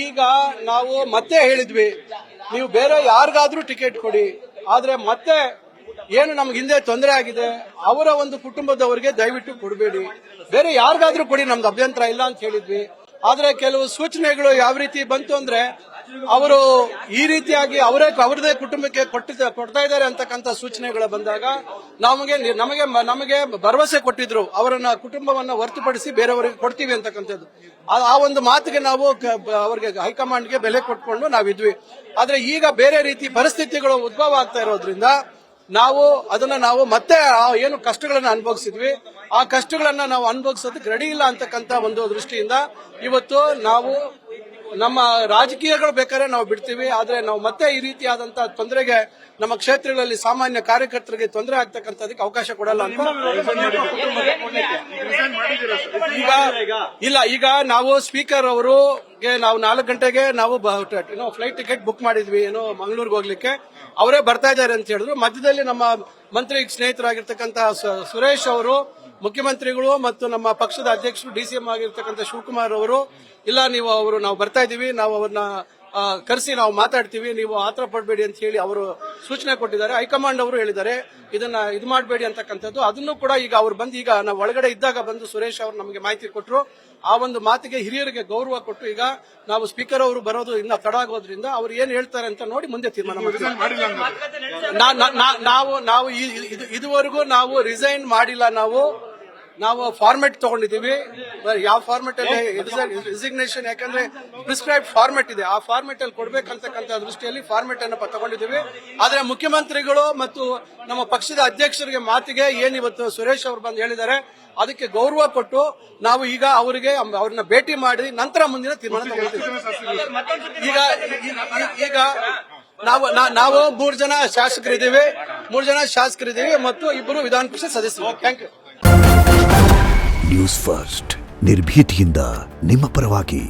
ಈಗ ನಾವು ಮತ್ತೆ ಹೇಳಿದ್ವಿ, ನೀವು ಬೇರೆ ಯಾರಿಗಾದ್ರೂ ಟಿಕೆಟ್ ಕೊಡಿ, ಆದ್ರೆ ಮತ್ತೆ ಏನು ನಮ್ಗೆ ಹಿಂದೆ ತೊಂದರೆ ಆಗಿದೆ ಅವರ ಒಂದು ಕುಟುಂಬದವರಿಗೆ ದಯವಿಟ್ಟು ಕೊಡಬೇಡಿ, ಬೇರೆ ಯಾರಿಗಾದ್ರೂ ಕೊಡಿ, ನಮ್ದು ಅಭ್ಯಂತರ ಇಲ್ಲ ಅಂತ ಹೇಳಿದ್ವಿ. ಆದ್ರೆ ಕೆಲವು ಸೂಚನೆಗಳು ಯಾವ ರೀತಿ ಬಂತು ಅಂದ್ರೆ, ಅವರು ಈ ರೀತಿಯಾಗಿ ಅವರದೇ ಕುಟುಂಬಕ್ಕೆ ಕೊಡ್ತಾ ಇದ್ದಾರೆ ಅಂತಕ್ಕಂಥ ಸೂಚನೆಗಳು ಬಂದಾಗ ನಮಗೆ ಭರವಸೆ ಕೊಟ್ಟಿದ್ರು, ಅವರನ್ನ ಕುಟುಂಬವನ್ನ ಹೊರತುಪಡಿಸಿ ಬೇರೆಯವರಿಗೆ ಕೊಡ್ತೀವಿ ಅಂತಕ್ಕಂಥದ್ದು. ಆ ಒಂದು ಮಾತಿಗೆ ನಾವು ಅವರಿಗೆ ಹೈಕಮಾಂಡ್ಗೆ ಬೆಲೆ ಕೊಟ್ಕೊಂಡು ನಾವಿದ್ವಿ. ಆದ್ರೆ ಈಗ ಬೇರೆ ರೀತಿ ಪರಿಸ್ಥಿತಿಗಳು ಉದ್ಭವ ಆಗ್ತಾ ಇರೋದ್ರಿಂದ ನಾವು ಮತ್ತೆ ಏನು ಕಷ್ಟಗಳನ್ನ ಅನುಭವಿಸಿದ್ವಿ, ಆ ಕಷ್ಟಗಳನ್ನ ನಾವು ಅನುಭವಿಸೋದಕ್ಕೆ ರೆಡಿ ಇಲ್ಲ ಅಂತಕ್ಕಂಥ ಒಂದು ದೃಷ್ಟಿಯಿಂದ ಇವತ್ತು ನಾವು ನಮ್ಮ ರಾಜಕೀಯಗಳು ಬೇಕಾದ್ರೆ ನಾವು ಬಿಡ್ತೀವಿ, ಆದ್ರೆ ನಾವು ಮತ್ತೆ ಈ ರೀತಿಯಾದಂತಹ ತೊಂದರೆಗೆ ನಮ್ಮ ಕ್ಷೇತ್ರಗಳಲ್ಲಿ ಸಾಮಾನ್ಯ ಕಾರ್ಯಕರ್ತರಿಗೆ ತೊಂದರೆ ಆಗ್ತಕ್ಕಂಥದಕ್ಕೆ ಅವಕಾಶ ಕೊಡಲ್ಲ ಅಂತ. ಈಗ ನಾವು ಸ್ಪೀಕರ್ ಅವರಿಗೆ ನಾವು 4 ಗಂಟೆಗೆ ನಾವು ಫ್ಲೈಟ್ ಟಿಕೆಟ್ ಬುಕ್ ಮಾಡಿದ್ವಿ, ಏನೋ ಮಂಗಳೂರಿಗೆ ಹೋಗ್ಲಿಕ್ಕೆ. ಅವರೇ ಬರ್ತಾ ಇದ್ದಾರೆ ಅಂತ ಹೇಳಿದ್ರು. ಮಧ್ಯದಲ್ಲಿ ನಮ್ಮ ಮಂತ್ರಿ ಸ್ನೇಹಿತರಾಗಿರ್ತಕ್ಕಂತಹ ಸುರೇಶ್ ಅವರು, ಮುಖ್ಯಮಂತ್ರಿಗಳು ಮತ್ತು ನಮ್ಮ ಪಕ್ಷದ ಅಧ್ಯಕ್ಷರು DCM ಆಗಿರ್ತಕ್ಕಂಥ ಶಿವಕುಮಾರ್ ಅವರು, ಇಲ್ಲ ನಾವು ಬರ್ತಾ ಇದೀವಿ, ನಾವು ಅವ್ರನ್ನ ಕರೆಸಿ ನಾವು ಮಾತಾಡ್ತೀವಿ, ನೀವು ಆತರ ಪಡಬೇಡಿ ಅಂತ ಹೇಳಿ ಅವರು ಸೂಚನೆ ಕೊಟ್ಟಿದ್ದಾರೆ. ಹೈಕಮಾಂಡ್ ಅವರು ಹೇಳಿದ್ದಾರೆ ಇದನ್ನ ಇದು ಮಾಡಬೇಡಿ ಅಂತಕ್ಕಂಥದ್ದು. ಅದನ್ನು ಕೂಡ ಈಗ ಅವ್ರು ಬಂದು, ಈಗ ನಾವು ಒಳಗಡೆ ಇದ್ದಾಗ ಬಂದು ಸುರೇಶ್ ಅವರು ನಮಗೆ ಮಾಹಿತಿ ಕೊಟ್ಟರು. ಆ ಒಂದು ಮಾತಿಗೆ ಹಿರಿಯರಿಗೆ ಗೌರವ ಕೊಟ್ಟು ಈಗ ನಾವು ಸ್ಪೀಕರ್ ಅವರು ಬರೋದು ಇನ್ನ ತಡ ಆಗೋದ್ರಿಂದ ಅವ್ರು ಏನ್ ಹೇಳ್ತಾರೆ ಅಂತ ನೋಡಿ ಮುಂದೆ ತೀರ್ಮಾನ ಮಾಡ್ತೀವಿ. ನಾವು ಇದುವರೆಗೂ ನಾವು ರಿಸೈನ್ ಮಾಡಿಲ್ಲ. ನಾವು ಫಾರ್ಮೆಟ್ ತಗೊಂಡಿದ್ದೀವಿ. ಯಾವ ಫಾರ್ಮೆಟ್ ಅಲ್ಲಿ ರಿಸಿಗ್ನೇಷನ್, ಯಾಕಂದ್ರೆ ಪ್ರಿಸ್ಕ್ರೈಬ್ ಫಾರ್ಮೆಟ್ ಇದೆ, ಆ ಫಾರ್ಮೆಟ್ ಅಲ್ಲಿ ಕೊಡ್ಬೇಕಂತಕ್ಕಂಥ ದೃಷ್ಟಿಯಲ್ಲಿ ಫಾರ್ಮೆಟ್ ಅನ್ನು ತಗೊಂಡಿದ್ದೀವಿ. ಆದ್ರೆ ಮುಖ್ಯಮಂತ್ರಿಗಳು ಮತ್ತು ನಮ್ಮ ಪಕ್ಷದ ಅಧ್ಯಕ್ಷರಿಗೆ ಮಾತಿಗೆ ಏನ್ ಇವತ್ತು ಸುರೇಶ್ ಅವರು ಬಂದು ಹೇಳಿದ್ದಾರೆ, ಅದಕ್ಕೆ ಗೌರವ ಕೊಟ್ಟು ನಾವು ಈಗ ಅವ್ರನ್ನ ಭೇಟಿ ಮಾಡಿ ನಂತರ ಮುಂದಿನ ತೀರ್ಮಾನ ತಗೊಳ್ತೀವಿ. ಈಗ ನಾವು 3 ಜನ ಶಾಸಕರಿದ್ದೀವಿ, 3 ಜನ ಶಾಸಕರಿದ್ದೀವಿ ಮತ್ತು 2 ವಿಧಾನ ಪರಿಷತ್ ಸದಸ್ಯರು. Thank you. ನ್ಯೂಸ್ ಫಸ್ಟ್, ನಿರ್ಭೀತಿಯಿಂದ ನಿಮ್ಮ ಪರವಾಗಿ.